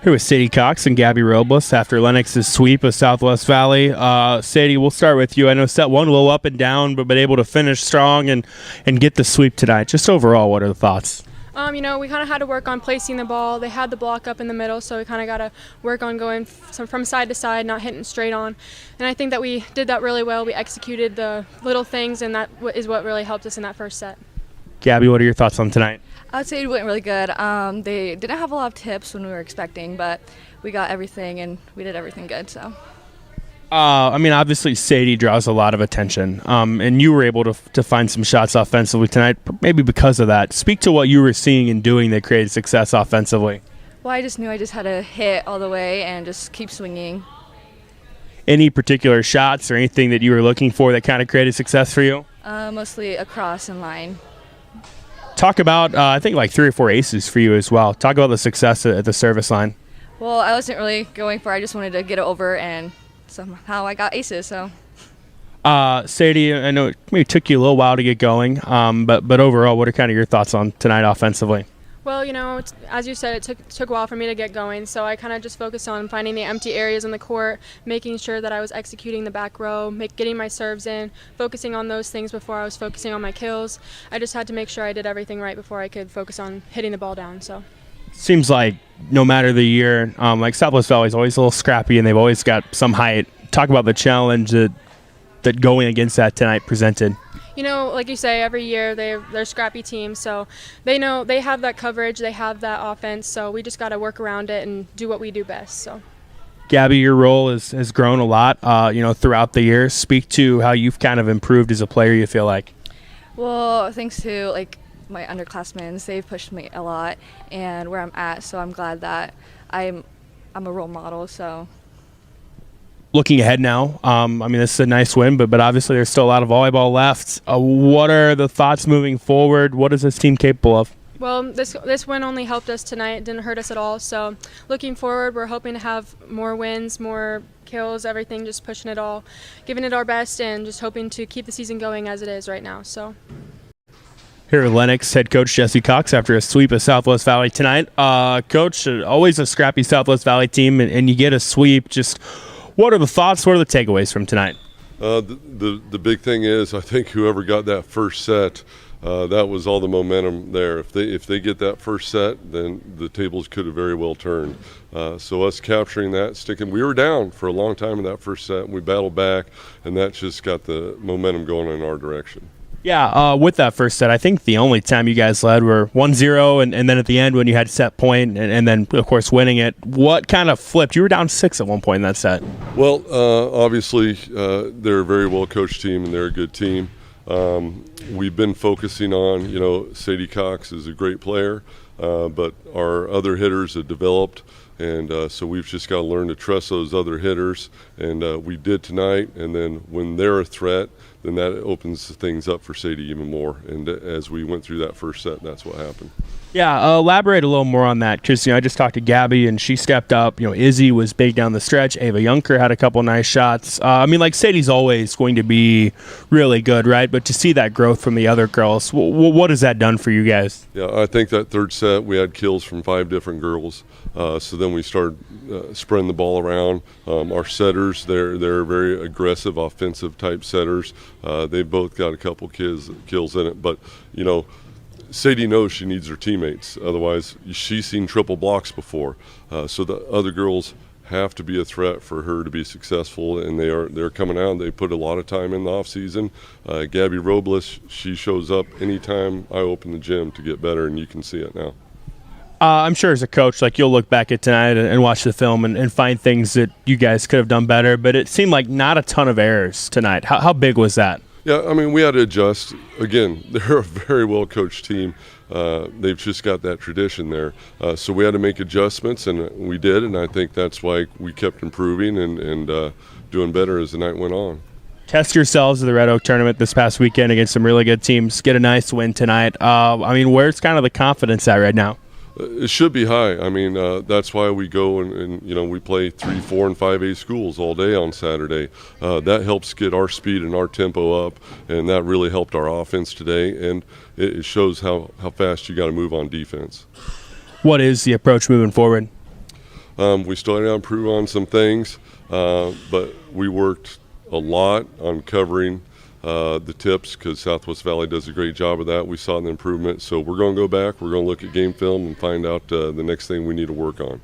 Here with Sadie Cox and Gabby Robles after Lenox's sweep of Southwest Valley. Sadie, we'll start with you. I know set one a little up and down, but been able to finish strong and get the sweep tonight. Just overall, what are the thoughts? We kind of had to work on placing the ball. They had the block up in the middle, so we kind of got to work on going from side to side, not hitting straight on. And I think that we did that really well. We executed the little things, and that is what really helped us in that first set. Gabby, what are your thoughts on tonight? I would say it went really good. They didn't have a lot of tips when we were expecting, but we got everything and we did everything good. So. Obviously Sadie draws a lot of attention, and you were able to find some shots offensively tonight, maybe because of that. Speak to what you were seeing and doing that created success offensively. Well, I just knew I just had to hit all the way and just keep swinging. Any particular shots or anything that you were looking for that kind of created success for you? Mostly across and line. Talk about, I think, like 3 or 4 aces for you as well. Talk about the success at the service line. Well, I wasn't really going for it. I just wanted to get it over, and somehow I got aces. So. Sadie, I know it maybe took you a little while to get going, but overall, what are kind of your thoughts on tonight offensively? Well, as you said, it took a while for me to get going, so I kind of just focused on finding the empty areas in the court, making sure that I was executing the back row, getting my serves in, focusing on those things before I was focusing on my kills. I just had to make sure I did everything right before I could focus on hitting the ball down. So. Seems like no matter the year, like Southwest Valley is always a little scrappy, and they've always got some height. Talk about the challenge that going against that tonight presented. Like you say, every year they're scrappy teams, so they know they have that coverage, they have that offense, so we just got to work around it and do what we do best. So, Gabby, your role has grown a lot, throughout the years. Speak to how you've kind of improved as a player, you feel like. Well, thanks to my underclassmen, they've pushed me a lot and where I'm at, so I'm glad that I'm a role model. So. Looking ahead now, this is a nice win, but obviously there's still a lot of volleyball left. What are the thoughts moving forward? What is this team capable of? Well, this win only helped us tonight. It didn't hurt us at all. So looking forward, we're hoping to have more wins, more kills, everything, just pushing it all, giving it our best, and just hoping to keep the season going as it is right now. So. Here at Lenox, head coach Jesse Cox after a sweep of Southwest Valley tonight. Coach, always a scrappy Southwest Valley team, and you get a sweep. Just what are the thoughts? What are the takeaways from tonight? The big thing is, I think whoever got that first set, that was all the momentum there. If they get that first set, then the tables could have very well turned. So us capturing that, we were down for a long time in that first set. We battled back, and that just got the momentum going in our direction. Yeah, with that first set, I think the only time you guys led were 1-0, and then at the end when you had set point, and then, of course, winning it. What kind of flipped? You were down 6 at one point in that set. Well, obviously, they're a very well-coached team, and they're a good team. We've been focusing on, Sadie Cox is a great player, but our other hitters have developed, and so we've just got to learn to trust those other hitters, and we did tonight. And then when they're a threat, then that opens things up for Sadie even more. And as we went through that first set, that's what happened. Yeah, elaborate a little more on that, because I just talked to Gabby and she stepped up. Izzy was big down the stretch. Ava Junker had a couple nice shots. Sadie's always going to be really good, right? But to see that growth from the other girls, what has that done for you guys? Yeah, I think that third set we had kills from 5 different girls. So then we started spreading the ball around. Our setters, they're very aggressive, offensive type setters. They've both got a couple kills in it, but Sadie knows she needs her teammates. Otherwise, she's seen triple blocks before. So the other girls have to be a threat for her to be successful, and they're coming out. They put a lot of time in the off season. Gabby Robles, she shows up anytime I open the gym to get better, and you can see it now. I'm sure as a coach, you'll look back at tonight and watch the film and find things that you guys could have done better, but it seemed like not a ton of errors tonight. How big was that? Yeah, we had to adjust. Again, they're a very well-coached team. They've just got that tradition there. So we had to make adjustments, and we did, and I think that's why we kept improving and doing better as the night went on. Test yourselves at the Red Oak tournament this past weekend against some really good teams. Get a nice win tonight. Where's kind of the confidence at right now? It should be high. That's why we go and we play 3, 4, and 5A schools all day on Saturday. That helps get our speed and our tempo up, and that really helped our offense today. And it shows how fast you got to move on defense. What is the approach moving forward? We still had to improve on some things, but we worked a lot on covering the tips because Southwest Valley does a great job of that. We saw an improvement, so we're going to go back. We're going to look at game film and find out the next thing we need to work on.